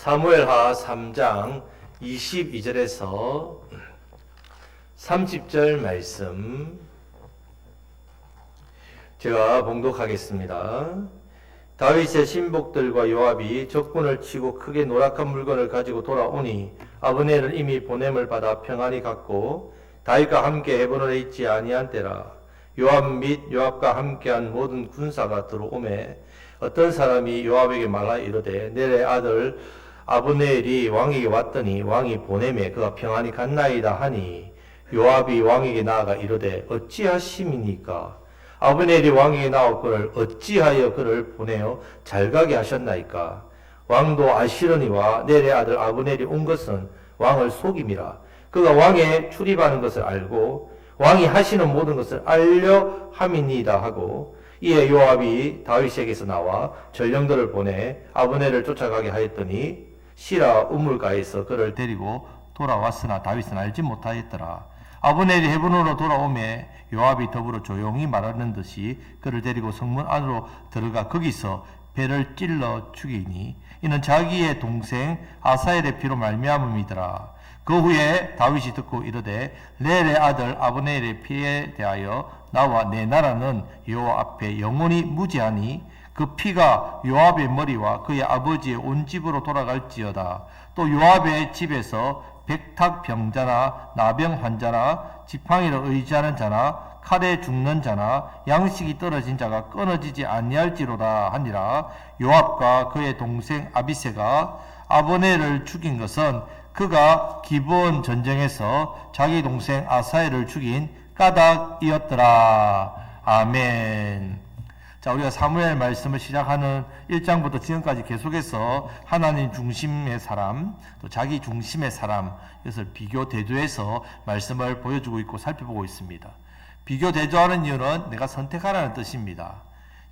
사무엘하 3장 22절에서 30절 말씀 제가 봉독하겠습니다. 다윗의 신복들과 요압이 적군을 치고 크게 노력한 물건을 가지고 돌아오니 아브넬은 이미 보냄을 받아 평안히 갔고 다윗과 함께 헤브론에 있지 아니한 때라. 요압 및 요압과 함께한 모든 군사가 들어오매 어떤 사람이 요압에게 말하여 이르되 넬의 아들 아브넬이 왕에게 왔더니 왕이 보내매 그가 평안히 갔나이다 하니 요압이 왕에게 나아가 이르되 어찌하심이니까? 아브넬이 왕에게 나왔거늘 어찌하여 그를 보내어 잘가게 하셨나이까? 왕도 아시르니와 넬의 아들 아브넬이 온 것은 왕을 속임이라. 그가 왕에 출입하는 것을 알고 왕이 하시는 모든 것을 알려 함이니이다 하고 이에 요압이 다윗에게서 나와 전령들을 보내 아브넬을 쫓아가게 하였더니 시라 우물가에서 그를 데리고 돌아왔으나 다윗은 알지 못하였더라. 아브넬이 헤브론으로 돌아오매 요압이 더불어 조용히 말하는 듯이 그를 데리고 성문 안으로 들어가 거기서 배를 찔러 죽이니 이는 자기의 동생 아사엘의 피로 말미암음이더라. 그 후에 다윗이 듣고 이르되 넬의 아들 아브넬의 피에 대하여 나와 내 나라는 여호와 앞에 영원히 무죄하니 그 피가 요압의 머리와 그의 아버지의 온 집으로 돌아갈지어다. 또 요압의 집에서 백탁 병자나 나병 환자나 지팡이를 의지하는 자나 칼에 죽는 자나 양식이 떨어진 자가 끊어지지 아니할지로다 하니라. 요압과 그의 동생 아비새가 아브넬을 죽인 것은 그가 기브온 전쟁에서 자기 동생 아사엘을 죽인 까닭이었더라. 아멘. 자, 우리가 사무엘 말씀을 시작하는 1장부터 지금까지 계속해서 하나님 중심의 사람, 또 자기 중심의 사람, 이것을 비교 대조해서 말씀을 보여주고 있고 살펴보고 있습니다. 비교 대조하는 이유는 내가 선택하라는 뜻입니다.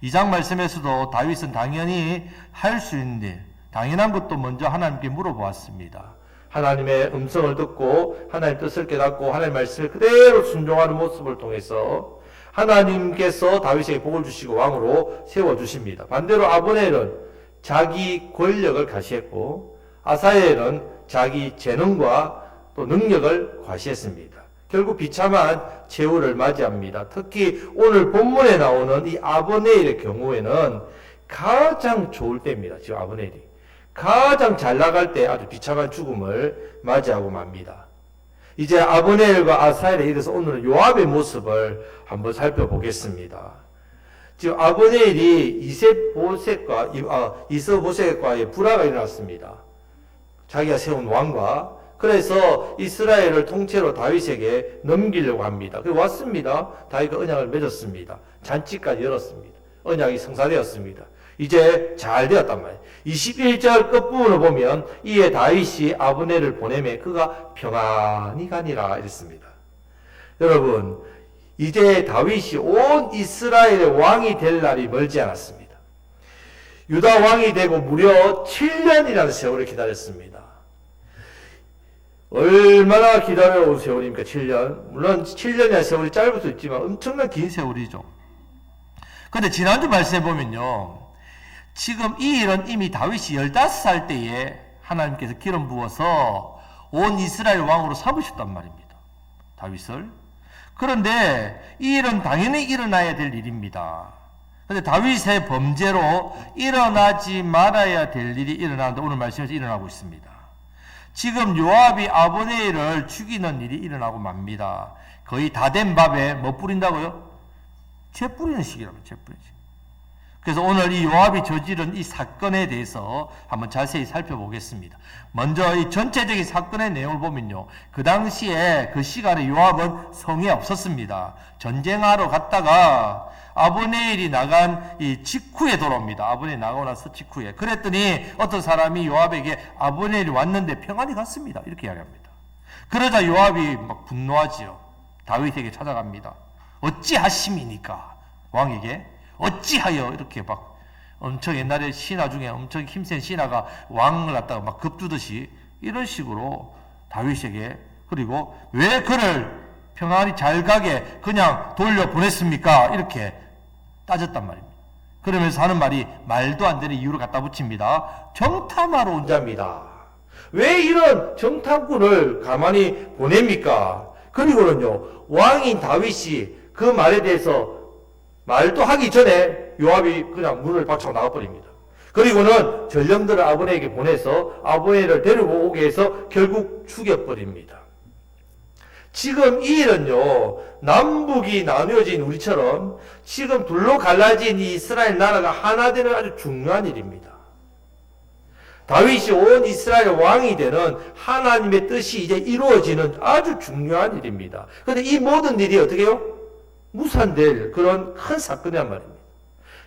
2장 말씀에서도 다윗은 당연히 할 수 있는 일, 당연한 것도 먼저 하나님께 물어보았습니다. 하나님의 음성을 듣고 하나님 뜻을 깨닫고 하나님 말씀을 그대로 순종하는 모습을 통해서 하나님께서 다윗에게 복을 주시고 왕으로 세워주십니다. 반대로 아브넬은 자기 권력을 과시했고 아사엘은 자기 재능과 또 능력을 과시했습니다. 결국 비참한 최후를 맞이합니다. 특히 오늘 본문에 나오는 이 아브넬의 경우에는 가장 좋을 때입니다. 지금 아브넬이 가장 잘 나갈 때 아주 비참한 죽음을 맞이하고 맙니다. 이제 아브넬과 아사엘에 이르러서 오늘은 요압의 모습을 한번 살펴보겠습니다. 지금 아브넬이 이스보셋과의 불화가 일어났습니다. 자기가 세운 왕과 그래서 이스라엘을 통째로 다윗에게 넘기려고 합니다. 그리고 왔습니다. 다윗과 언약을 맺었습니다. 잔치까지 열었습니다. 언약이 성사되었습니다. 이제 잘 되었단 말이에요. 21절 끝부분을 보면 이에 다윗이 아브넬을 보내매 그가 평안히 가니라 이랬습니다. 여러분, 이제 다윗이 온 이스라엘의 왕이 될 날이 멀지 않았습니다. 유다 왕이 되고 무려 7년이라는 세월을 기다렸습니다. 얼마나 기다려온 세월입니까? 7년. 물론 7년이라는 세월이 짧을 수 있지만 엄청난 긴 세월이죠. 근데 지난주 말씀해 보면요, 지금 이 일은 이미 다윗이 15살 때에 하나님께서 기름 부어서 온 이스라엘 왕으로 삼으셨단 말입니다. 다윗을. 그런데 이 일은 당연히 일어나야 될 일입니다. 그런데 다윗의 범죄로 일어나지 말아야 될 일이 일어나는데 오늘 말씀에서 일어나고 있습니다. 지금 요압이 아브넬을 죽이는 일이 일어나고 맙니다. 거의 다 된 밥에 뭐 뿌린다고요? 재 뿌리는 식이라면 재 뿌리는 식. 그래서 오늘 이 요압이 저지른 이 사건에 대해서 한번 자세히 살펴보겠습니다. 먼저 이 전체적인 사건의 내용을 보면요, 그 당시에 그 시간에 요압은 성에 없었습니다. 전쟁하러 갔다가 아브넬이 나간 이 직후에 돌아옵니다. 아브넬이 나가고 나서 직후에. 그랬더니 어떤 사람이 요압에게 아브넬이 왔는데 평안히 갔습니다. 이렇게 이야기합니다. 그러자 요압이 막 분노하지요. 다윗에게 찾아갑니다. 어찌하심이니까? 왕에게 어찌하여 이렇게 막 엄청 옛날에 신하 중에 엄청 힘센 신하가 왕을 갖다가 막 급주듯이 이런 식으로 다윗에게, 그리고 왜 그를 평안히 잘 가게 그냥 돌려보냈습니까? 이렇게 따졌단 말입니다. 그러면서 하는 말이 말도 안 되는 이유를 갖다 붙입니다. 정탐하러 온 자입니다. 왜 이런 정탐꾼을 가만히 보냅니까? 그리고는요, 왕인 다윗이 그 말에 대해서 말도 하기 전에 요압이 그냥 문을 박차고 나가버립니다. 그리고는 전령들을 아브넬에게 보내서 아브넬을 데리고 오게 해서 결국 죽여버립니다. 지금 이 일은요, 남북이 나뉘어진 우리처럼 지금 둘로 갈라진 이 이스라엘 나라가 하나 되는 아주 중요한 일입니다. 다윗이 온 이스라엘 왕이 되는 하나님의 뜻이 이제 이루어지는 아주 중요한 일입니다. 그런데 이 모든 일이 어떻게 해요? 무산될 그런 큰 사건이란 말입니다.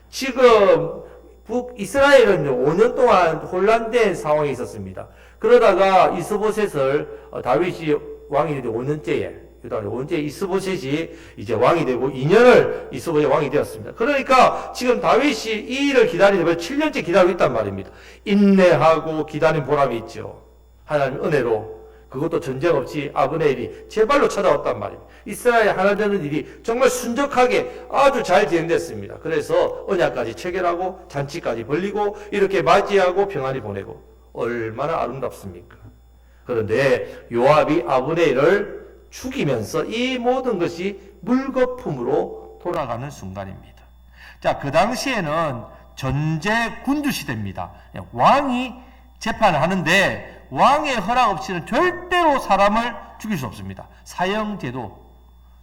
지금 북이스라엘은요, 5년 동안 혼란된 상황에 있었습니다. 그러다가 이스보셋을 다윗이 왕이 되고 5년째에 그다음에 5년째 이스보셋이 이제 왕이 되고 2년을 이스보셋이 왕이 되었습니다. 그러니까 지금 다윗이 이 일을 기다리려면 7년째 기다리고 있단 말입니다. 인내하고 기다린 보람이 있죠. 하나님 은혜로. 그것도 전쟁 없이 아브넬이 제발로 찾아왔단 말입니다. 이스라엘 하나 되는 일이 정말 순적하게 아주 잘 진행됐습니다. 그래서 언약까지 체결하고 잔치까지 벌리고 이렇게 맞이하고 평안히 보내고 얼마나 아름답습니까? 그런데 요압이 아브넬을 죽이면서 이 모든 것이 물거품으로 돌아가는 순간입니다. 자, 그 당시에는 전제 군주 시대입니다. 왕이 재판을 하는데 왕의 허락 없이는 절대로 사람을 죽일 수 없습니다. 사형제도,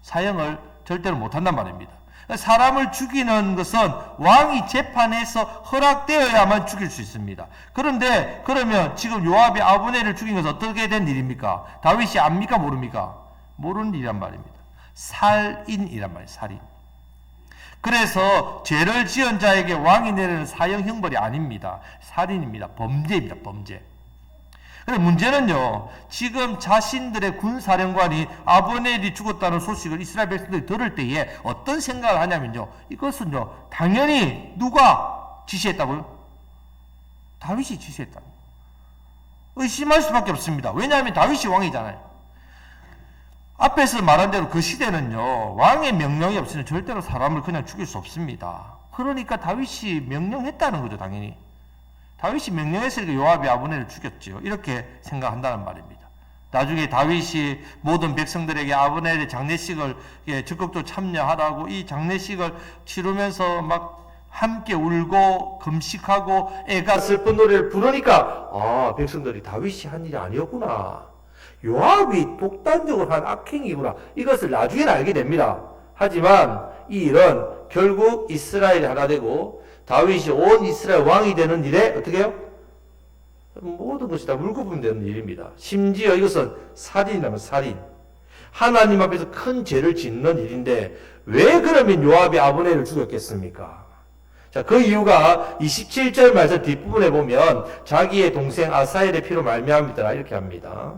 사형을 절대로 못한단 말입니다. 사람을 죽이는 것은 왕이 재판해서 허락되어야만 죽일 수 있습니다. 그런데 그러면 지금 요압이 아브넬을 죽인 것은 어떻게 된 일입니까? 다윗이 압니까 모릅니까? 모르는 일이란 말입니다. 살인이란 말이에요. 살인. 그래서 죄를 지은 자에게 왕이 내리는 사형 형벌이 아닙니다. 살인입니다. 범죄입니다. 범죄. 근데 문제는요, 지금 자신들의 군사령관이 아브넬이 죽었다는 소식을 이스라엘 백성들이 들을 때에 어떤 생각을 하냐면요, 이것은요, 당연히 누가 지시했다고요? 다윗이 지시했다. 의심할 수밖에 없습니다. 왜냐하면 다윗이 왕이잖아요. 앞에서 말한 대로 그 시대는요, 왕의 명령이 없이는 절대로 사람을 그냥 죽일 수 없습니다. 그러니까 다윗이 명령했다는 거죠, 당연히. 다윗이 명령했으니까 요압이 아브넬을 죽였죠. 이렇게 생각한다는 말입니다. 나중에 다윗이 모든 백성들에게 아브넬의 장례식을 적극적으로 참여하라고 이 장례식을 치르면서 막 함께 울고 금식하고 애가 슬픈 노래를 부르니까 아, 백성들이 다윗이 한 일이 아니었구나. 요압이 독단적으로 한 악행이구나. 이것을 나중에는 알게 됩니다. 하지만 이 일은 결국 이스라엘이 하나 되고 다윗이 온 이스라엘 왕이 되는 일에 어떻게 해요? 모든 것이 다 물거품 되는 일입니다. 심지어 이것은 살인이라면 살인. 하나님 앞에서 큰 죄를 짓는 일인데 왜 그러면 요압이 아브넬을 죽였겠습니까? 자, 그 이유가 27절 말씀 뒷부분에 보면 자기의 동생 아사엘의 피로 말미암이더라 이렇게 합니다.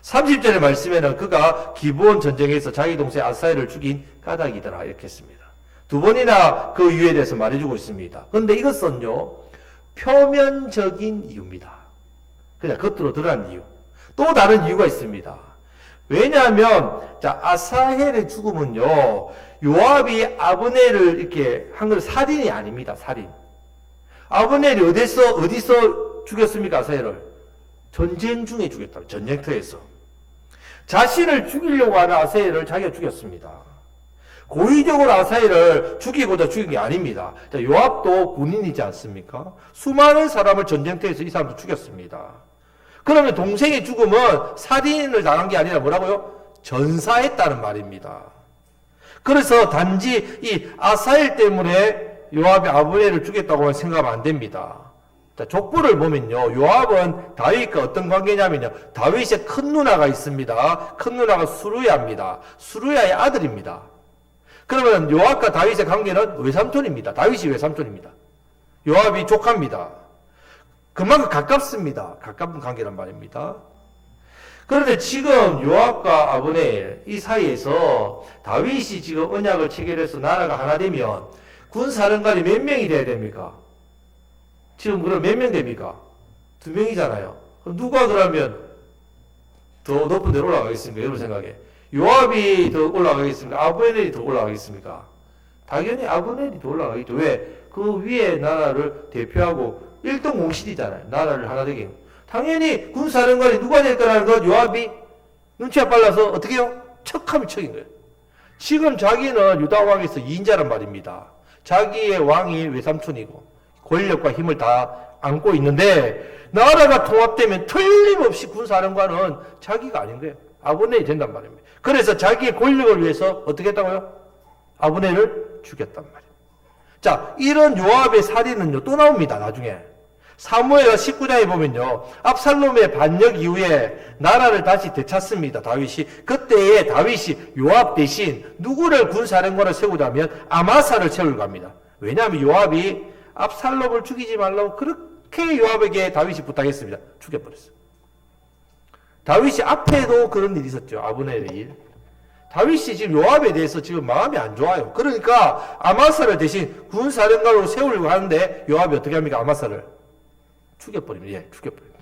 30절의 말씀에는 그가 기브온 전쟁에서 자기 동생 아사엘을 죽인 까닭이더라 이렇게 했습니다. 두 번이나 그 이유에 대해서 말해주고 있습니다. 그런데 이것은요, 표면적인 이유입니다. 그냥 겉으로 드러난 이유. 또 다른 이유가 있습니다. 왜냐하면, 자, 아사헬의 죽음은요, 요압이 아브넬을 이렇게 한 건 살인이 아닙니다, 살인. 아브넬이 어디서 죽였습니까, 아사헬을? 전쟁 중에 죽였다, 전쟁터에서. 자신을 죽이려고 하는 아사헬을 자기가 죽였습니다. 고의적으로 아사헬을 죽이고자 죽인 게 아닙니다. 자, 요압도 군인이지 않습니까? 수많은 사람을 전쟁터에서 이 사람도 죽였습니다. 그러면 동생의 죽음은 살인을 당한 게 아니라 뭐라고요? 전사했다는 말입니다. 그래서 단지 이 아사헬 때문에 요압이 아브넬을 죽였다고만 생각하면 안 됩니다. 자, 족보를 보면요, 요압은 다윗과 어떤 관계냐면요, 다윗의 큰 누나가 있습니다. 큰 누나가 수루야입니다. 수루야의 아들입니다. 그러면 요압과 다윗의 관계는 외삼촌입니다. 다윗이 외삼촌입니다. 요압이 조카입니다. 그만큼 가깝습니다. 가까운 관계란 말입니다. 그런데 지금 요압과 아브넬 이 사이에서 다윗이 지금 언약을 체결해서 나라가 하나 되면 군사령관이 몇 명이 돼야 됩니까? 지금 그럼 몇 명 됩니까? 2명이잖아요. 그럼 누가 그러면 더 높은 데로 올라가겠습니까? 여러분 생각에. 요압이 더 올라가겠습니까? 아브넬이 더 올라가겠습니까? 당연히 아브넬이 더 올라가겠죠. 왜? 그 그 위에 나라를 대표하고 1등 공신이잖아요. 나라를 하나 되게. 당연히 군사령관이 누가 될 거라는 건 요압이 눈치가 빨라서 어떻게 해요? 척하면 척인 거예요. 지금 자기는 유다 왕에서 2인자란 말입니다. 자기의 왕이 외삼촌이고 권력과 힘을 다 안고 있는데 나라가 통합되면 틀림없이 군사령관은 자기가 아닌 거예요. 아브넬이 된단 말입니다. 그래서 자기의 권력을 위해서 어떻게 했다고요? 아브넬을 죽였단 말이에요. 자, 이런 요압의 살인은요 또 나옵니다. 나중에 사무엘하 19장에 보면요 압살롬의 반역 이후에 나라를 다시 되찾습니다. 다윗이. 그때에 다윗이 요압 대신 누구를 군사령관을 세우자면 아마사를 세우려고 합니다. 왜냐하면 요압이 압살롬을 죽이지 말라고 그렇게 요압에게 다윗이 부탁했습니다. 죽여버렸어요. 다윗이 앞에도 그런 일이 있었죠. 아브넬의 일. 다윗이 지금 요압에 대해서 지금 마음이 안 좋아요. 그러니까 아마사를 대신 군사령관으로 세우려고 하는데 요압이 어떻게 합니까? 아마사를 죽여버립니다. 예, 죽여버립니다.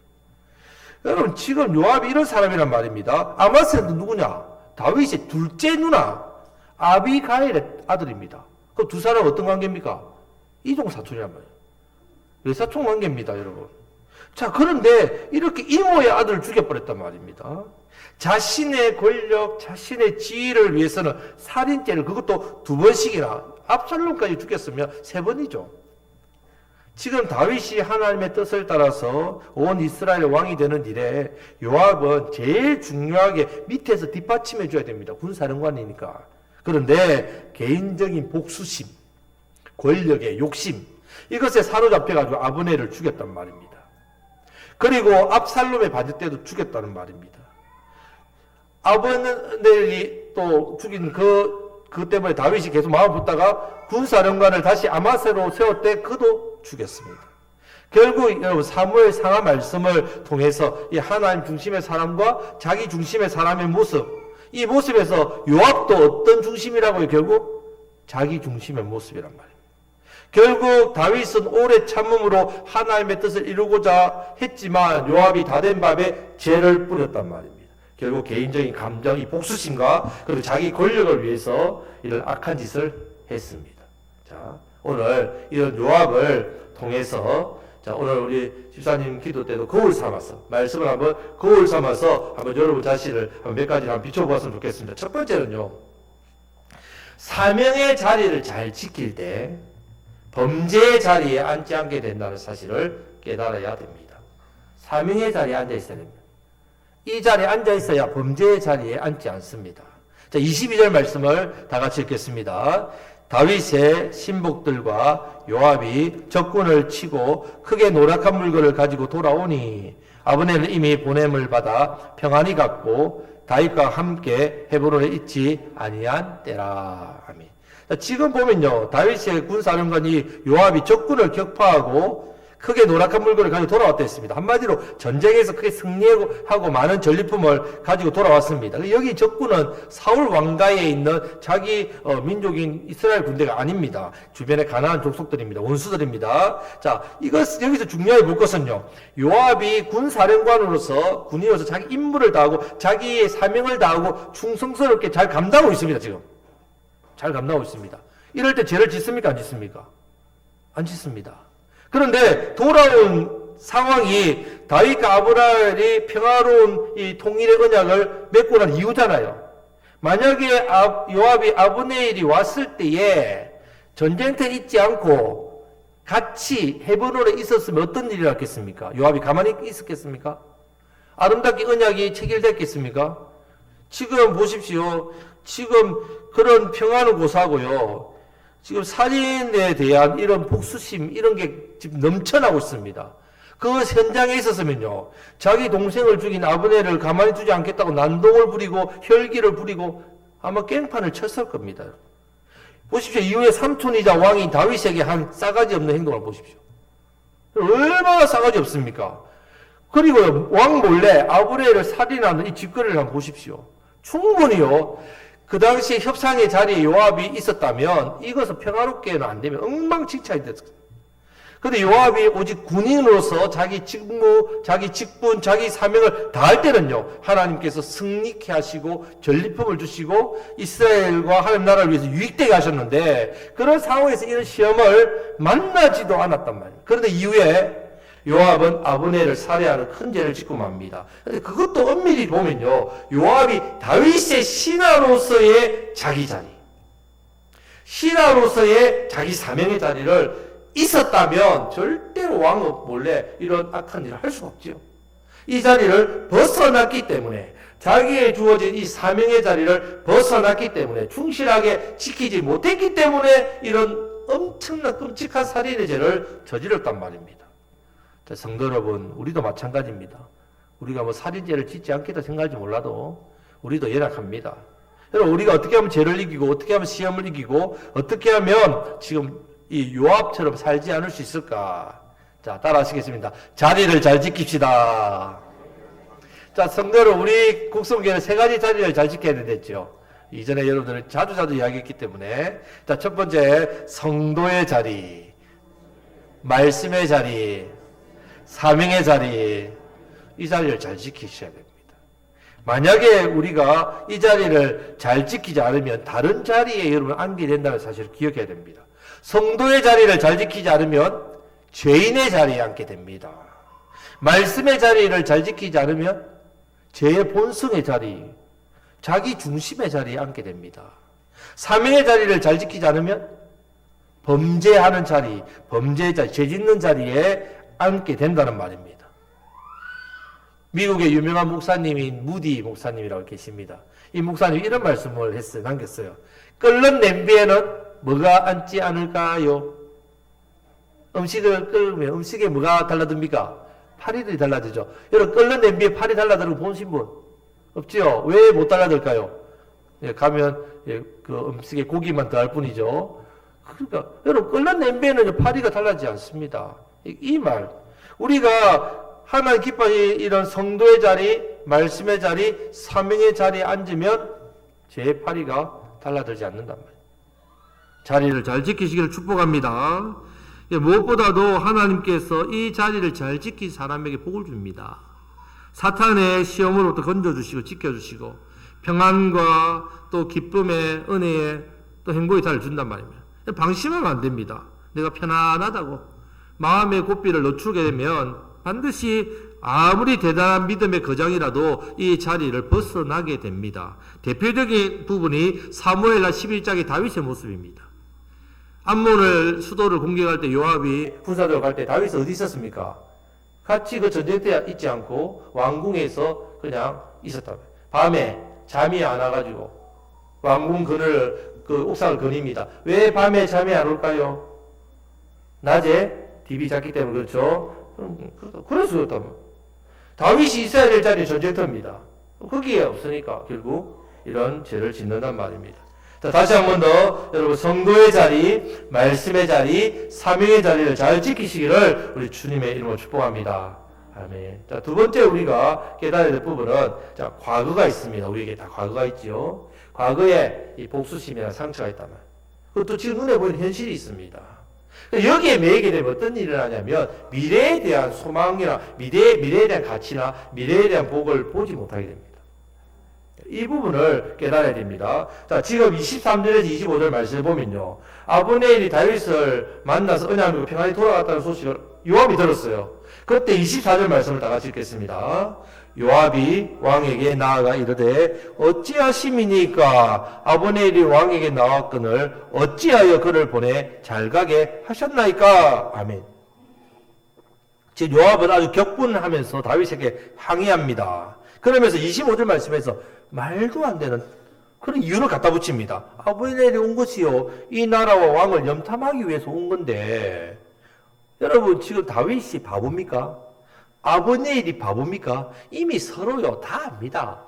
여러분 지금 요압이 이런 사람이란 말입니다. 아마사는 누구냐? 다윗의 둘째 누나 아비가일의 아들입니다. 그 두 사람은 어떤 관계입니까? 이종 사촌이란 말이에요. 외사촌 관계입니다, 여러분. 자, 그런데 이렇게 이모의 아들을 죽여버렸단 말입니다. 자신의 권력, 자신의 지위를 위해서는 살인죄를 그것도 2번씩이나 압살롬까지 죽였으면 3번이죠. 지금 다윗이 하나님의 뜻을 따라서 온 이스라엘 왕이 되는 일에 요압은 제일 중요하게 밑에서 뒷받침해 줘야 됩니다. 군사령관이니까. 그런데 개인적인 복수심, 권력의 욕심 이것에 사로잡혀가지고 아브넬을 죽였단 말입니다. 그리고 압살롬의 반역 때도 죽였다는 말입니다. 아브넬이 또 죽인 그 때문에 다윗이 계속 마음 붙다가 군사령관을 다시 아마세로 세울 때 그도 죽였습니다. 결국 여러분 사무엘 상하 말씀을 통해서 이 하나님 중심의 사람과 자기 중심의 사람의 모습, 이 모습에서 요압도 어떤 중심이라고요? 결국 자기 중심의 모습이란 말이에요. 결국 다윗은 오래 참음으로 하나님의 뜻을 이루고자 했지만 요압이 다 된 밥에 죄를 뿌렸단 말입니다. 결국 개인적인 감정, 이 복수심과 그리고 자기 권력을 위해서 이런 악한 짓을 했습니다. 자, 오늘 이런 요압을 통해서 자, 오늘 우리 집사님 기도 때도 거울 삼아서 말씀을 한번 거울 삼아서 한번 여러분 자신을 몇 가지 한번 비춰보았으면 좋겠습니다. 첫 번째는요, 사명의 자리를 잘 지킬 때 범죄의 자리에 앉지 않게 된다는 사실을 깨달아야 됩니다. 사명의 자리에 앉아 있어야 됩니다. 이 자리에 앉아 있어야 범죄의 자리에 앉지 않습니다. 자, 22절 말씀을 다 같이 읽겠습니다. 다윗의 신복들과 요압이 적군을 치고 크게 노력한 물건을 가지고 돌아오니 아브넬은 이미 보냄을 받아 평안히 갔고 다윗과 함께 헤브론에 있지 아니한 때라. 아멘. 자, 지금 보면요, 다윗의 군사령관이 요압이 적군을 격파하고 크게 노력한 물건을 가지고 돌아왔다 했습니다. 한마디로 전쟁에서 크게 승리하고 많은 전리품을 가지고 돌아왔습니다. 여기 적군은 사울 왕가에 있는 자기 민족인 이스라엘 군대가 아닙니다. 주변에 가나안 족속들입니다. 원수들입니다. 자, 여기서 중요하게 볼 것은요, 요압이 군사령관으로서 군인으로서 자기 임무를 다하고 자기의 사명을 다하고 충성스럽게 잘 감당하고 있습니다. 지금 잘 감당하고 있습니다. 이럴 때 죄를 짓습니까? 안 짓습니까? 안 짓습니다. 그런데 돌아온 상황이 다윗과 아브넬이 평화로운 이 통일의 언약을 맺고 난 이유잖아요. 만약에 요압이 아브넬이 왔을 때에 전쟁터에 있지 않고 같이 헤브론에 있었으면 어떤 일이 났겠습니까? 요압이 가만히 있었겠습니까? 아름답게 언약이 체결됐겠습니까? 지금 보십시오. 지금 그런 평화는 고사하고요, 지금 살인에 대한 이런 복수심 이런 게 지금 넘쳐나고 있습니다. 그 현장에 있었으면요, 자기 동생을 죽인 아브넬을 가만히 두지 않겠다고 난동을 부리고 혈기를 부리고 아마 깽판을 쳤을 겁니다. 보십시오. 이후에 삼촌이자 왕인 다윗에게 한 싸가지 없는 행동을 보십시오. 얼마나 싸가지 없습니까? 그리고 왕 몰래 아브넬을 살인하는 이 짓거리를 한번 보십시오. 충분히요, 그 당시에 협상의 자리에 요압이 있었다면 이것은 평화롭게는 안 되면 엉망진창이 됐습니다. 근데 요압이 오직 군인으로서 자기 직무, 자기 직분, 자기 사명을 다할 때는요, 하나님께서 승리케 하시고 전리품을 주시고 이스라엘과 하나님 나라를 위해서 유익되게 하셨는데, 그런 상황에서 이런 시험을 만나지도 않았단 말이에요. 그런데 이후에 요압은 아브넬을 살해하는 큰 죄를 짓고 맙니다. 근데 그것도 엄밀히 보면요, 요압이 다윗의 신하로서의 자기 자리, 신하로서의 자기 사명의 자리를 있었다면 절대로 왕은 몰래 이런 악한 일을 할 수가 없지요. 이 자리를 벗어났기 때문에, 자기의 주어진 이 사명의 자리를 벗어났기 때문에, 충실하게 지키지 못했기 때문에 이런 엄청난 끔찍한 살인의 죄를 저질렀단 말입니다. 자, 성도 여러분, 우리도 마찬가지입니다. 우리가 뭐 살인죄를 짓지 않겠다 생각할지 몰라도 우리도 연약합니다. 여러분, 우리가 어떻게 하면 죄를 이기고, 어떻게 하면 시험을 이기고, 어떻게 하면 지금 이 요압처럼 살지 않을 수 있을까? 자, 따라 하시겠습니다. 자리를 잘 지킵시다. 자, 성도 여러분, 우리 국성교회는 세 가지 자리를 잘 지켜야 된댔죠. 이전에 여러분들 자주 이야기했기 때문에. 자, 첫 번째, 성도의 자리, 말씀의 자리, 사명의 자리, 이 자리를 잘 지키셔야 됩니다. 만약에 우리가 이 자리를 잘 지키지 않으면 다른 자리에 여러분 앉게 된다는 사실을 기억해야 됩니다. 성도의 자리를 잘 지키지 않으면 죄인의 자리에 앉게 됩니다. 말씀의 자리를 잘 지키지 않으면 죄의 본성의 자리, 자기 중심의 자리에 앉게 됩니다. 사명의 자리를 잘 지키지 않으면 범죄하는 자리, 범죄의 자리, 죄 짓는 자리에 앉게 된다는 말입니다. 미국의 유명한 목사님인 무디 목사님이라고 계십니다. 이 목사님이 이런 말씀을 남겼어요. 끓는 냄비에는 뭐가 앉지 않을까요? 음식을 끓으면 음식에 뭐가 달라듭니까? 파리들이 달라지죠. 여러분, 끓는 냄비에 파리 달라드는 거 보신 분? 없죠? 왜 못 달라들까요? 예, 가면 그 음식에 고기만 더할 뿐이죠. 그러니까 여러분, 끓는 냄비에는 파리가 달라지지 않습니다. 이 말, 우리가 하나님 기뻐하시는 이런 성도의 자리, 말씀의 자리, 사명의 자리에 앉으면 제 파리가 달라들지 않는단 말이에요. 자리를 잘 지키시기를 축복합니다. 무엇보다도 하나님께서 이 자리를 잘 지킨 사람에게 복을 줍니다. 사탄의 시험으로부터 건져주시고 지켜주시고 평안과 또 기쁨의 은혜의 또 행복의 자리를 준단 말입니다. 방심하면 안 됩니다. 내가 편안하다고 마음의 고삐를 늦추게 되면 반드시 아무리 대단한 믿음의 거장이라도 이 자리를 벗어나게 됩니다. 대표적인 부분이 사무엘하 11장의 다윗의 모습입니다. 암몬을 수도를 공격할 때 요압이 군사들로 갈 때 다윗은 어디 있었습니까? 같이 그 전쟁터에 있지 않고 왕궁에서 그냥 있었다. 밤에 잠이 안 와가지고 왕궁 그 옥상을 거닙니다. 왜 밤에 잠이 안 올까요? 낮에 DB 잤기 때문에 그렇죠. 그래서 그렇다면 다윗이 있어야 될 자리는 전쟁터입니다. 거기에 없으니까 결국 이런 죄를 짓는단 말입니다. 자, 다시 한 번 더 여러분, 성도의 자리, 말씀의 자리, 사명의 자리를 잘 지키시기를 우리 주님의 이름으로 축복합니다. 아멘. 자, 두 번째 우리가 깨달아야 될 부분은, 자, 과거가 있습니다. 우리에게 다 과거가 있죠. 과거에 이 복수심이나 상처가 있다면 그것도 지금 눈에 보이는 현실이 있습니다. 여기에 매이게 되면 어떤 일이 일어나냐면 미래에 대한 소망이나 미래에 대한 가치나 미래에 대한 복을 보지 못하게 됩니다. 이 부분을 깨달아야 됩니다. 자, 지금 23절에서 25절 말씀을 보면요, 아브넬이 다윗을 만나서 언약으로 평안히 돌아갔다는 소식을 요압이 들었어요. 그때 24절 말씀을 다 같이 읽겠습니다. 요압이 왕에게 나아가 이르되 어찌하심이니까 아브넬이 왕에게 나왔거늘 어찌하여 그를 보내 잘 가게 하셨나이까. 아멘. 지금 요압은 아주 격분하면서 다윗에게 항의합니다. 그러면서 25절 말씀에서 말도 안 되는 그런 이유를 갖다 붙입니다. 아브넬이 온 것이요, 이 나라와 왕을 염탐하기 위해서 온 건데, 여러분 지금 다윗이 바보입니까? 아브넬이 바보입니까? 이미 서로요 다 압니다.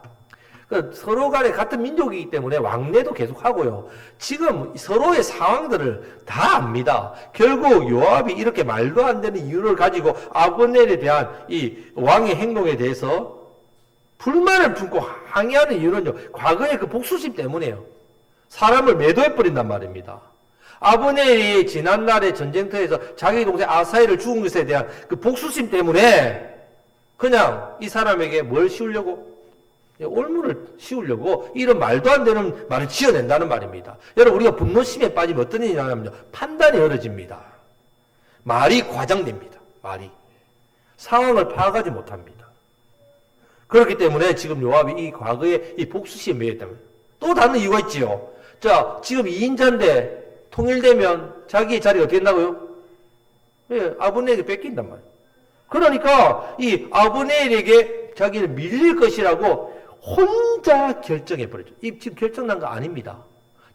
서로 간에 같은 민족이기 때문에 왕래도 계속하고요. 지금 서로의 상황들을 다 압니다. 결국 요압이 이렇게 말도 안 되는 이유를 가지고 아브넬에 대한 이 왕의 행동에 대해서 불만을 품고 항의하는 이유는요, 과거의 그 복수심 때문이에요. 사람을 매도해버린단 말입니다. 아브넬이 지난날의 전쟁터에서 자기 동생 아사엘을 죽은 것에 대한 그 복수심 때문에 그냥 이 사람에게 뭘 씌우려고? 올무를 씌우려고 이런 말도 안 되는 말을 지어낸다는 말입니다. 여러분, 우리가 분노심에 빠지면 어떤 일이 나냐면요, 판단이 어려집니다. 말이 과장됩니다. 말이. 상황을 파악하지 못합니다. 그렇기 때문에 지금 요압이 이 과거에 이 복수심에 매였다면 또 다른 이유가 있지요. 자, 지금 2인자인데 통일되면 자기의 자리가 어떻게 된다고요? 예, 아브넬에게 뺏긴단 말이에요. 그러니까 이 아브넬에게 자기를 밀릴 것이라고 혼자 결정해버렸죠. 지금 결정난 거 아닙니다.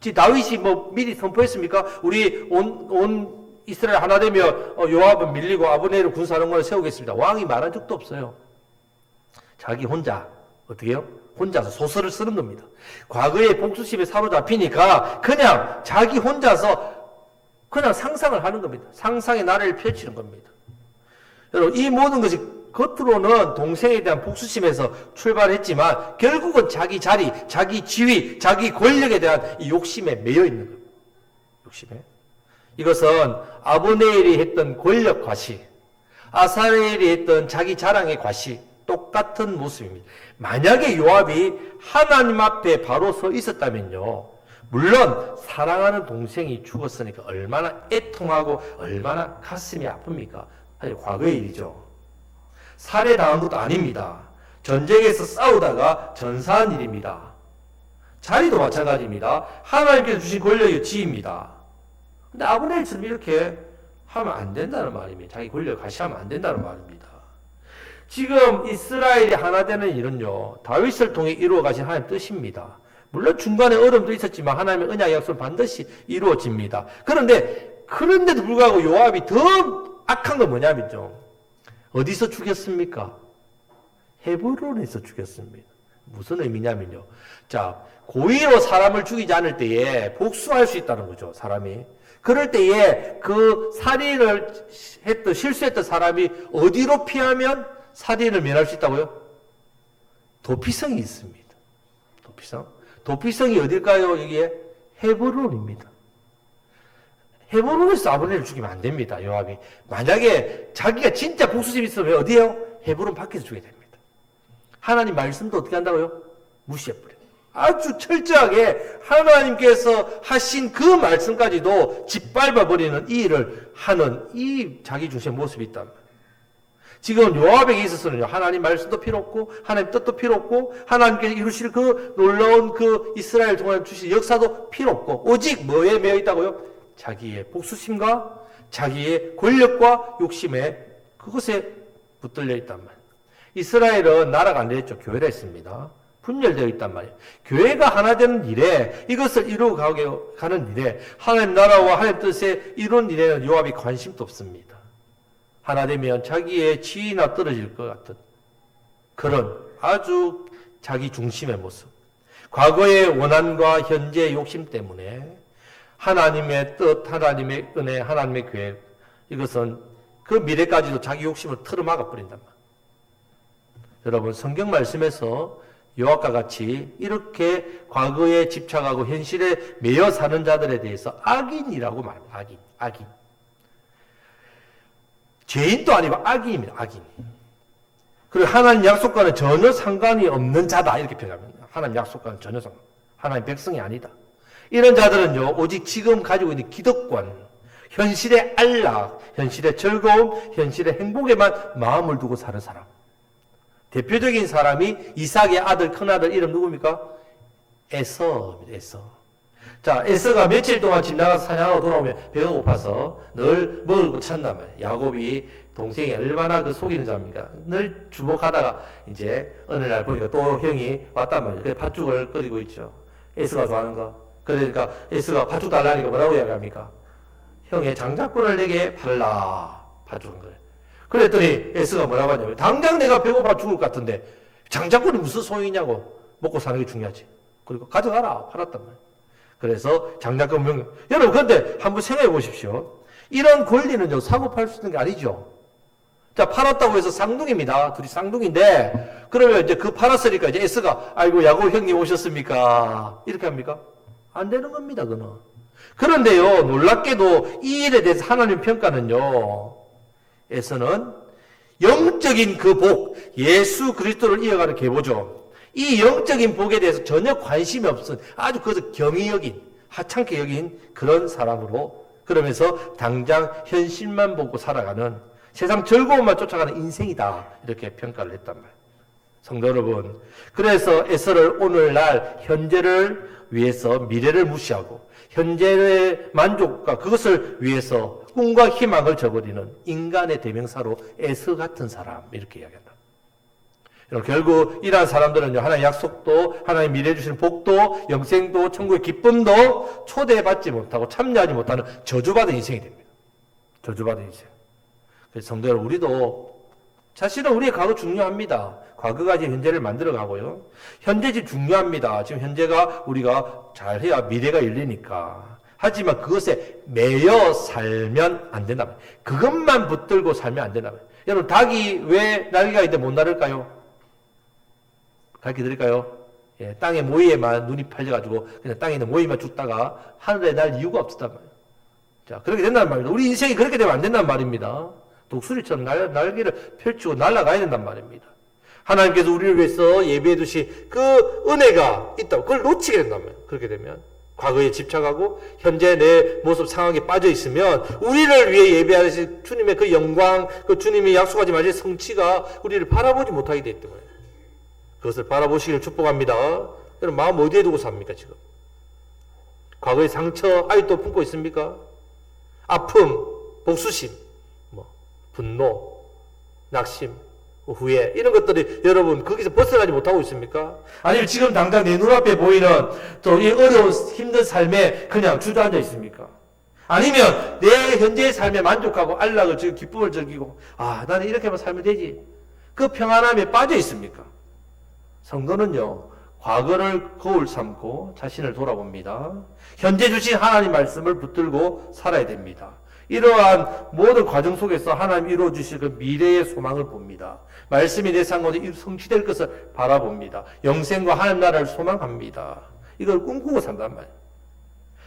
지금 다윗이 뭐 미리 선포했습니까? 우리 온 이스라엘 하나 되며 요압은 밀리고 아브넬을 군사령관을 세우겠습니다. 왕이 말한 적도 없어요. 자기 혼자 어떻게 해요? 혼자서 소설을 쓰는 겁니다. 과거의 복수심에 사로잡히니까 그냥 자기 혼자서 그냥 상상을 하는 겁니다. 상상의 나래를 펼치는 겁니다. 여러분, 이 모든 것이 겉으로는 동생에 대한 복수심에서 출발했지만 결국은 자기 자리, 자기 지위, 자기 권력에 대한 이 욕심에 매여 있는 겁니다. 욕심에. 이것은 아브넬이 했던 권력 과시, 아사엘이 했던 자기 자랑의 과시, 똑같은 모습입니다. 만약에 요압이 하나님 앞에 바로 서 있었다면요, 물론 사랑하는 동생이 죽었으니까 얼마나 애통하고 얼마나 가슴이 아픕니까? 사실 과거의 일이죠. 살해당한 것도 아닙니다. 전쟁에서 싸우다가 전사한 일입니다. 자리도 마찬가지입니다. 하나님께서 주신 권력의 지위입니다. 근데 아브넬처럼 이렇게 하면 안 된다는 말입니다. 자기 권력을 과시하면 안 된다는 말입니다. 지금 이스라엘이 하나 되는 일은요, 다윗을 통해 이루어 가신 하나님의 뜻입니다. 물론 중간에 어려움도 있었지만 하나님의 언약 약속은 반드시 이루어집니다. 그런데도 불구하고 요압이 더 악한 건 뭐냐면요, 어디서 죽였습니까? 헤브론에서 죽였습니다. 무슨 의미냐면요, 자, 고의로 사람을 죽이지 않을 때에 복수할 수 있다는 거죠, 사람이. 그럴 때에 그 살인을 실수했던 사람이 어디로 피하면 살인을 면할 수 있다고요? 도피성이 있습니다. 도피성이 어딜까요? 여기에 헤브론입니다. 헤브론에서 아브넬을 죽이면 안 됩니다, 요압이. 만약에 자기가 진짜 복수심이 있으면 어디에요? 헤브론 밖에서 죽여야 됩니다. 하나님 말씀도 어떻게 한다고요? 무시해버려요. 아주 철저하게 하나님께서 하신 그 말씀까지도 짓밟아버리는 이 일을 하는 이 자기 중심의 모습이 있단 말이에요. 지금 요압에게 있어서는요, 하나님 말씀도 필요 없고 하나님 뜻도 필요 없고 하나님께서 이루실 그 놀라운 그 이스라엘 동안 주신 역사도 필요 없고 오직 뭐에 매여 있다고요? 자기의 복수심과 자기의 권력과 욕심에, 그것에 붙들려 있단 말이에요. 이스라엘은 나라가 안 되었죠. 교회라 했습니다. 분열되어 있단 말이에요. 교회가 하나 되는 일에, 이것을 이루어가는 일에, 하나님 나라와 하나님 뜻에 이룬 일에는 요압이 관심도 없습니다. 하나 되면 자기의 지위나 떨어질 것 같은 그런 아주 자기 중심의 모습. 과거의 원한과 현재의 욕심 때문에 하나님의 뜻, 하나님의 은혜, 하나님의 계획, 이것은 그 미래까지도 자기 욕심을 틀어막아 버린단 말이에요. 여러분, 성경 말씀에서 요압과 같이 이렇게 과거에 집착하고 현실에 매여 사는 자들에 대해서 악인이라고 말합니다. 악인. 죄인도 아니고 악인입니다. 악인. 그리고 하나님 약속과는 전혀 상관이 없는 자다, 이렇게 표현합니다. 하나님 약속과는 전혀 상관. 하나님 백성이 아니다. 이런 자들은요, 오직 지금 가지고 있는 기득권, 현실의 안락, 현실의 즐거움, 현실의 행복에만 마음을 두고 사는 사람. 대표적인 사람이 이삭의 아들, 큰아들 이름 누굽니까? 에서입니다. 에서. 자, 에서가 며칠 동안 집 나가서 사냥하고 돌아오면 배가 고파서 늘 먹을 거 찾는단 말이에요. 야곱이 동생이 얼마나 그 속이는 자입니까? 늘 주목하다가 이제 어느 날 보니까 또 형이 왔단 말이에요. 그래서 팥죽을 끓이고 있죠. 에서가 좋아하는 거. 그러니까 에서가 팥죽 달라니까 뭐라고 이야기합니까? 형의 장자권을 내게 팔라. 팥죽은 거예요. 그랬더니 에서가 뭐라고 하냐면, 당장 내가 배고파 죽을 것 같은데 장자권이 무슨 소용이냐고. 먹고 사는 게 중요하지. 그리고 가져가라. 팔았단 말이에요. 그래서 장자권 명령. 여러분, 그런데 한번 생각해 보십시오. 이런 권리는요, 사고 팔 수 있는 게 아니죠. 자, 팔았다고 해서 쌍둥이입니다. 둘이 쌍둥이인데, 그러면 이제 그 팔았으니까 이제 에서가, 아이고, 야곱 형님 오셨습니까? 이렇게 합니까? 안 되는 겁니다, 그는. 그런데요, 놀랍게도 이 일에 대해서 하나님 평가는요, 에서는 영적인 그 복, 예수 그리스도를 이어가는 계보죠. 이 영적인 복에 대해서 전혀 관심이 없은 아주 그것을 경히 여긴, 하찮게 여긴 그런 사람으로, 그러면서 당장 현실만 보고 살아가는, 세상 즐거움만 쫓아가는 인생이다, 이렇게 평가를 했단 말이에요. 성도 여러분, 그래서 에서를 오늘날 현재를 위해서 미래를 무시하고 현재의 만족과 그것을 위해서 꿈과 희망을 저버리는 인간의 대명사로 에서 같은 사람, 이렇게 이야기한다. 결국 이러한 사람들은요, 하나님의 약속도, 하나님 미래에 주시는 복도, 영생도, 천국의 기쁨도 초대받지 못하고 참여하지 못하는 저주받은 인생이 됩니다. 저주받은 인생. 그래서 성도 여러분, 우리도 사실은 우리의 과거 중요합니다. 과거가 이제 현재를 만들어가고요. 현재지 중요합니다. 지금 현재가 우리가 잘해야 미래가 열리니까. 하지만 그것에 매여 살면 안 된다. 그것만 붙들고 살면 안 된다. 여러분, 닭이 왜 날개가 있는데 못 나를까요? 가르쳐 드릴까요? 예, 땅의 모이에만 눈이 팔려가지고 그냥 땅에 있는 모이만 죽다가 하늘에 날 이유가 없었단 말이에요. 자, 그렇게 된다는 말입니다. 우리 인생이 그렇게 되면 안 된단 말입니다. 독수리처럼 날개를 펼치고 날아가야 된단 말입니다. 하나님께서 우리를 위해서 예비해 두신 그 은혜가 있다고, 그걸 놓치게 된단 말이에요. 그렇게 되면 과거에 집착하고 현재 내 모습 상황에 빠져 있으면 우리를 위해 예비하신 주님의 그 영광, 그 주님이 약속하지 마실 성취가 우리를 바라보지 못하게 되기 때문에 그것을 바라보시기를 축복합니다. 여러분, 마음 어디에 두고 삽니까 지금? 과거의 상처 아직도 품고 있습니까? 아픔, 복수심, 분노, 낙심, 후회, 이런 것들이 여러분 거기서 벗어나지 못하고 있습니까? 아니면 지금 당장 내 눈앞에 보이는 또 이 어려운 힘든 삶에 그냥 주저앉아 있습니까? 아니면 내 현재의 삶에 만족하고 안락을 즐기고 기쁨을 즐기고, 아, 나는 이렇게만 살면 되지, 그 평안함에 빠져 있습니까? 성도는요, 과거를 거울 삼고 자신을 돌아봅니다. 현재 주신 하나님 말씀을 붙들고 살아야 됩니다. 이러한 모든 과정 속에서 하나님 이루어 주실 그 미래의 소망을 봅니다. 말씀이 내 삶가운데 성취될 것을 바라봅니다. 영생과 하나님 나라를 소망합니다. 이걸 꿈꾸고 산단 말이에요.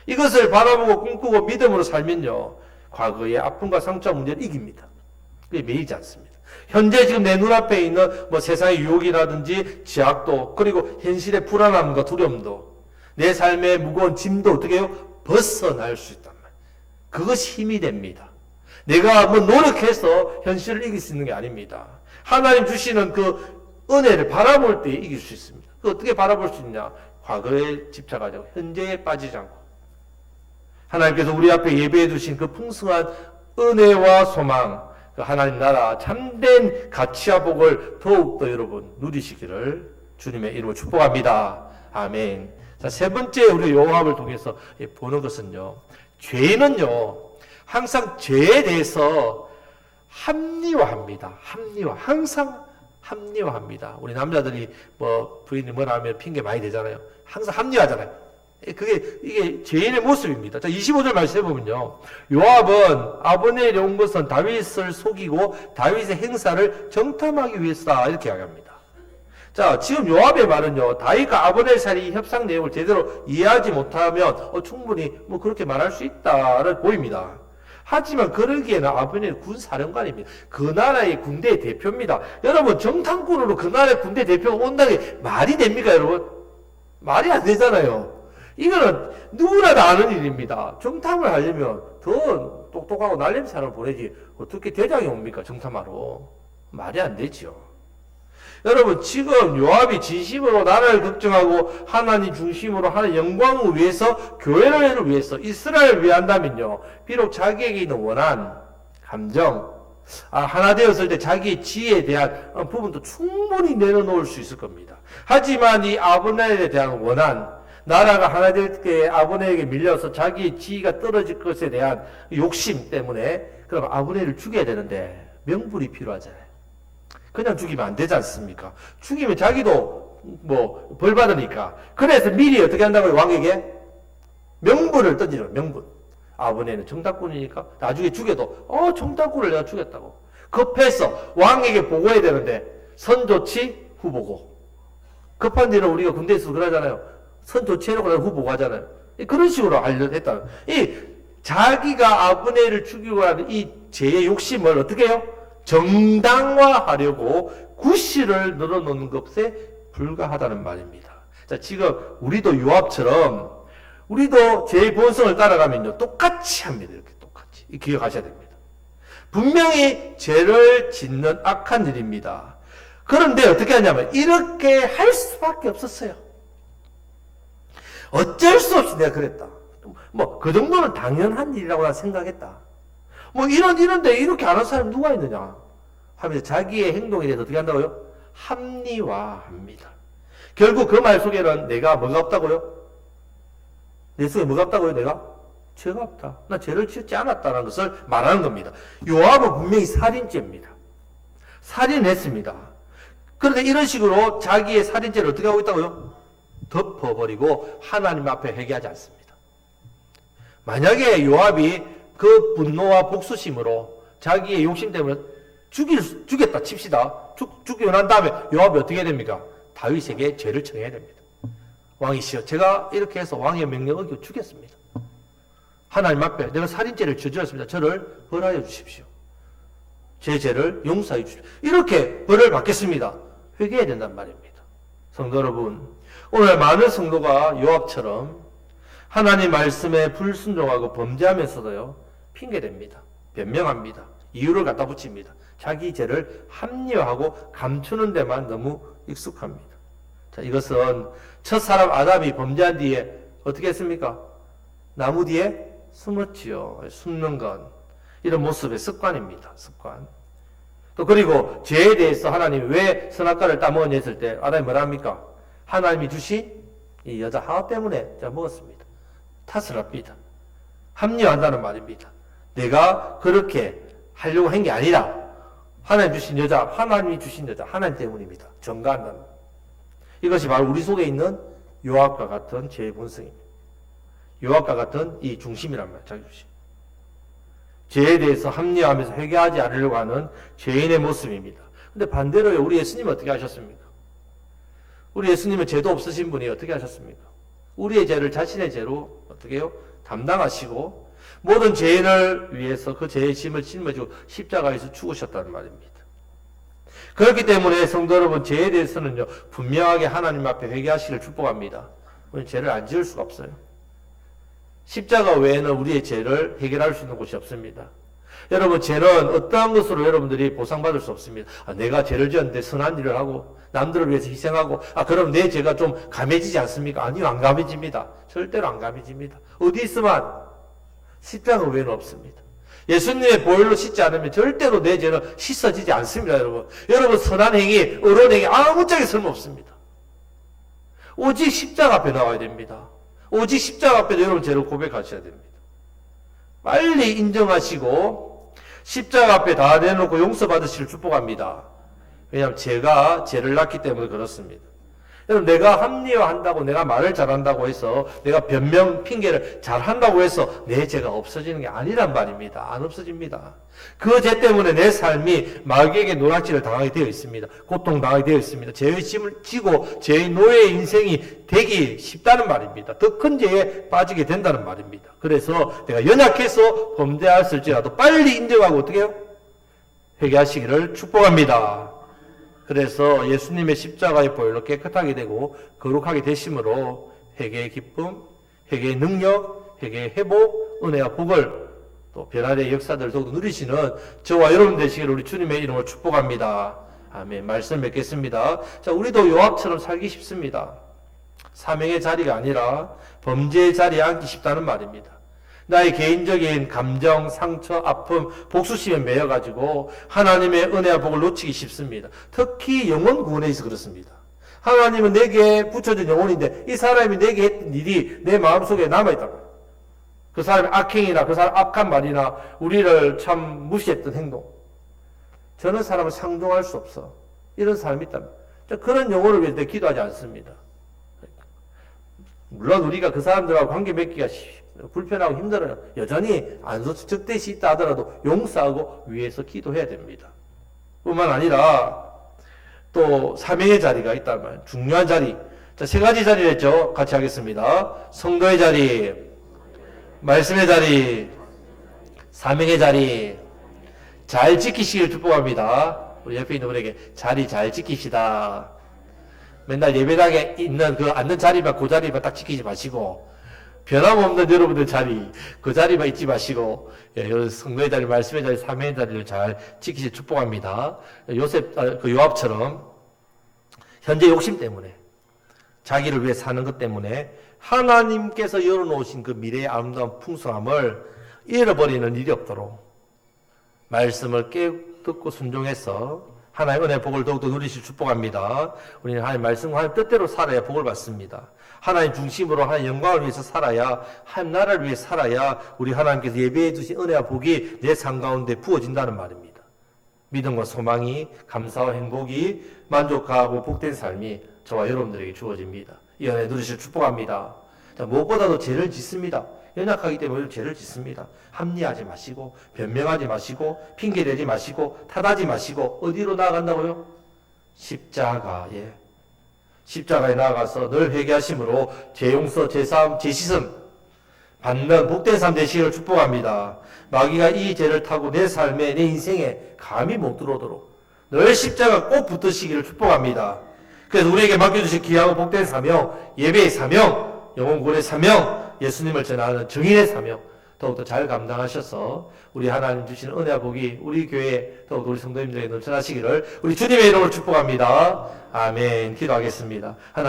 이것을 바라보고 꿈꾸고 믿음으로 살면요, 과거의 아픔과 상처와 문제를 이깁니다. 그게 매이지 않습니다. 현재 지금 내 눈앞에 있는 세상의 유혹이라든지 제약도, 그리고 현실의 불안함과 두려움도, 내 삶의 무거운 짐도 어떻게 해요? 벗어날 수 있단 말이에요. 그것이 힘이 됩니다. 내가 노력해서 현실을 이길 수 있는 게 아닙니다. 하나님 주시는 그 은혜를 바라볼 때 이길 수 있습니다. 그 어떻게 바라볼 수 있냐? 과거에 집착하지 않고 현재에 빠지지 않고 하나님께서 우리 앞에 예배해 주신 그 풍성한 은혜와 소망, 그 하나님 나라 참된 가치와 복을 더욱더 여러분 누리시기를 주님의 이름으로 축복합니다. 아멘. 자, 세 번째 우리 요압을 통해서 보는 것은요, 죄인은요 항상 죄에 대해서 합리화합니다. 항상 합리화합니다. 우리 남자들이 부인이 뭐라 하면 핑계 많이 대잖아요. 항상 합리화하잖아요. 이게 죄인의 모습입니다. 자, 25절 말씀해보면요, 요압은 아브넬이 온 것은 다윗을 속이고 다윗의 행사를 정탐하기 위해서다, 이렇게 이야기합니다. 자, 지금 요압의 말은요, 다윗과 아브넬 사이 협상 내용을 제대로 이해하지 못하면 충분히 그렇게 말할 수 있다를 보입니다. 하지만 그러기에는 아브넬은 군사령관입니다. 그 나라의 군대의 대표입니다. 여러분, 정탐꾼으로 그 나라의 군대 대표가 온다는 게 말이 됩니까, 여러분? 말이 안 되잖아요. 이거는 누구나 다 아는 일입니다. 정탐을 하려면 더 똑똑하고 날림 사람을 보내지 어떻게 대장이 옵니까, 정탐하러? 말이 안 되죠. 여러분, 지금 요압이 진심으로 나라를 걱정하고 하나님 중심으로 하는 영광을 위해서, 교회를 위해서, 이스라엘을 위한다면요, 비록 자기에게 있는 원한, 감정, 하나 되었을 때 자기의 지혜에 대한 부분도 충분히 내려놓을 수 있을 겁니다. 하지만 이 아브넬에 대한 원한, 나라가 하나 될 때 아브넬에게 밀려서 자기의 지위가 떨어질 것에 대한 욕심 때문에, 그럼 아브넬을 죽여야 되는데 명분이 필요하잖아요. 그냥 죽이면 안 되지 않습니까? 죽이면 자기도 벌 받으니까. 그래서 미리 어떻게 한다고요? 왕에게 명분을 던지는, 명분. 아브넬은 정탐꾼이니까 나중에 죽여도 정탐꾼을 내가 죽였다고 급해서 왕에게 보고해야 되는데 선 좋지 후 보고. 급한 일은 우리가 군대에서 그러잖아요. 선 좋지 해놓고 후 보고 하잖아요. 그런 식으로 하려 했다. 이 자기가 아브넬을 죽이고 하는 이 죄의 욕심을 어떻게 해요? 정당화하려고 구실을 늘어놓는 것에 불과하다는 말입니다. 자, 지금 우리도 요압처럼 우리도 죄의 본성을 따라가면요 똑같이 합니다. 이렇게 똑같이 기억하셔야 됩니다. 분명히 죄를 짓는 악한 일입니다. 그런데 어떻게 하냐면 이렇게 할 수밖에 없었어요. 어쩔 수 없이 내가 그랬다. 뭐 그 정도는 당연한 일이라고 난 생각했다. 뭐 이런데 이렇게 안 한 사람이 누가 있느냐 하면서 자기의 행동에 대해서 어떻게 한다고요? 합리화합니다. 결국 그 말 속에는 내가 뭐가 없다고요? 내 속에 뭐가 없다고요? 내가? 죄가 없다. 나 죄를 지었지 않았다는 것을 말하는 겁니다. 요압은 분명히 살인죄입니다. 살인했습니다. 그런데 이런 식으로 자기의 살인죄를 어떻게 하고 있다고요? 덮어버리고 하나님 앞에 회개하지 않습니다. 만약에 요압이 그 분노와 복수심으로 자기의 욕심 때문에 죽였다 칩시다. 죽이고 난 다음에 요압이 어떻게 됩니까? 다윗에게 죄를 청해야 됩니다. 왕이시여, 제가 이렇게 해서 왕의 명령을 어기고 죽였습니다. 하나님 앞에 내가 살인죄를 저질렀습니다. 저를 벌하여 주십시오. 제 죄를 용서해 주십시오. 이렇게 벌을 받겠습니다. 회개해야 된단 말입니다. 성도 여러분, 오늘 많은 성도가 요압처럼 하나님 말씀에 불순종하고 범죄하면서도요 핑계댑니다. 변명합니다. 이유를 갖다 붙입니다. 자기 죄를 합리화하고 감추는 데만 너무 익숙합니다. 자, 이것은 첫사람 아담이 범죄한 뒤에 어떻게 했습니까? 나무 뒤에 숨었지요. 숨는 건 이런 모습의 습관입니다. 습관. 또 그리고 죄에 대해서 하나님이 왜 선악과를 따먹었냐 했을 때 아담이 뭐라 합니까? 하나님이 주신 이 여자 하와 때문에 제가 먹었습니다. 탓을 합니다. 합리화한다는 말입니다. 내가 그렇게 하려고 한 게 아니라 하나님 주신 여자, 하나님이 주신 여자, 하나님 때문입니다. 전가한다는 것. 이것이 바로 우리 속에 있는 요압과 같은 죄의 본성입니다. 요압과 같은 이 중심이란 말이에요. 자기 중심. 죄에 대해서 합리화하면서 회개하지 않으려고 하는 죄인의 모습입니다. 근데 반대로 우리 예수님은 어떻게 하셨습니까? 우리 예수님은 죄도 없으신 분이 어떻게 하셨습니까? 우리의 죄를 자신의 죄로 어떻게 해요? 담당하시고 모든 죄인을 위해서 그 죄의 짐을 짊어지고 십자가에서 죽으셨다는 말입니다. 그렇기 때문에 성도 여러분, 죄에 대해서는요 분명하게 하나님 앞에 회개하시기를 축복합니다. 우리는 죄를 안 지을 수가 없어요. 십자가 외에는 우리의 죄를 해결할 수 있는 곳이 없습니다. 여러분, 죄는 어떠한 것으로 여러분들이 보상받을 수 없습니다. 내가 죄를 지었는데 선한 일을 하고 남들을 위해서 희생하고 그럼 내 죄가 좀 감해지지 않습니까? 아니요, 안 감해집니다. 절대로 안 감해집니다. 어디 있으면 십자가 외에는 없습니다. 예수님의 보혈로 씻지 않으면 절대로 내 죄는 씻어지지 않습니다. 여러분 선한 행위, 의로운 행위 아무짝에 쓸모없습니다. 오직 십자가 앞에 나와야 됩니다. 오직 십자가 앞에 여러분 죄를 고백하셔야 됩니다. 빨리 인정하시고 십자가 앞에 다 내놓고 용서받으시길 축복합니다. 왜냐하면 제가 죄를 낳기 때문에 그렇습니다. 여러분, 내가 합리화한다고, 내가 말을 잘한다고 해서, 내가 변명, 핑계를 잘한다고 해서 내 죄가 없어지는 게 아니란 말입니다. 안 없어집니다. 그 죄 때문에 내 삶이 마귀에게 노략질을 당하게 되어 있습니다. 고통당하게 되어 있습니다. 죄의 짐을 지고 죄의 노예의 인생이 되기 쉽다는 말입니다. 더 큰 죄에 빠지게 된다는 말입니다. 그래서 내가 연약해서 범죄했을지라도 빨리 인정하고 어떻게 해요? 회개하시기를 축복합니다. 그래서 예수님의 십자가의 보혈로 깨끗하게 되고 거룩하게 되심으로 회개의 기쁨, 회개의 능력, 회개의 회복, 은혜와 복을 또 변화의 역사들을 더욱 누리시는 저와 여러분 되시기를 우리 주님의 이름으로 축복합니다. 아멘. 말씀 맺겠습니다. 자, 우리도 요압처럼 살기 쉽습니다. 사명의 자리가 아니라 범죄의 자리에 앉기 쉽다는 말입니다. 나의 개인적인 감정, 상처, 아픔, 복수심에 매여가지고 하나님의 은혜와 복을 놓치기 쉽습니다. 특히 영혼 구원에 있어 그렇습니다. 하나님은 내게 붙여준 영혼인데 이 사람이 내게 했던 일이 내 마음속에 남아있다고. 그 사람의 악행이나 그 사람 악한 말이나 우리를 참 무시했던 행동. 저는 사람을 상종할 수 없어. 이런 사람이 있다면 그런 영혼을 위해서 기도하지 않습니다. 물론 우리가 그 사람들하고 관계 맺기가 불편하고 힘들어요. 여전히 안소적대시 있다 하더라도 용서하고 위해서 기도해야 됩니다. 뿐만 아니라 또 사명의 자리가 있다면 중요한 자리, 자, 세 가지 자리를 했죠. 같이 하겠습니다. 성도의 자리, 말씀의 자리, 사명의 자리. 잘 지키시길 축복합니다. 우리 옆에 있는 분에게 자리 잘 지키시다. 맨날 예배당에 있는 그 앉는 자리만 그 자리만 딱 지키지 마시고 변함없는 여러분들 자리 그 자리만 잊지 마시고 성도의 자리, 말씀의 자리, 사명의 자리를 잘 지키시 축복합니다. 그 요압처럼 현재 욕심 때문에 자기를 위해 사는 것 때문에 하나님께서 열어놓으신 그 미래의 아름다운 풍성함을 잃어버리는 일이 없도록 말씀을 듣고 순종해서 하나님의 은혜 복을 더욱더 누리실 축복합니다. 우리는 하나님 말씀과 하나님 뜻대로 살아야 복을 받습니다. 하나님 중심으로 하나님 영광을 위해서 살아야 하나님 나라를 위해 살아야 우리 하나님께서 예배해 주신 은혜와 복이 내 삶 가운데 부어진다는 말입니다. 믿음과 소망이 감사와 행복이 만족하고 복된 삶이 저와 여러분들에게 주어집니다. 이 은혜 누리실 축복합니다. 자, 무엇보다도 죄를 짓습니다. 연약하기 때문에 죄를 짓습니다. 합리하지 마시고 변명하지 마시고 핑계대지 마시고 탓하지 마시고 어디로 나아간다고요? 십자가에 나아가서 늘 회개하심으로 죄용서, 죄사함, 죄시슴 받는 복된 삶 되시기를 축복합니다. 마귀가 이 죄를 타고 내 삶에 내 인생에 감히 못 들어오도록 늘 십자가 꼭 붙으시기를 축복합니다. 그래서 우리에게 맡겨주신 귀하고 복된 사명, 예배의 사명, 영혼구원의 사명, 예수님을 전하는 증인의 사명 더욱더 잘 감당하셔서 우리 하나님 주시는 은혜와 복이 우리 교회 더욱더 우리 성도님들에게 넘쳐나시기를 우리 주님의 이름으로 축복합니다. 아멘. 기도하겠습니다. 하나님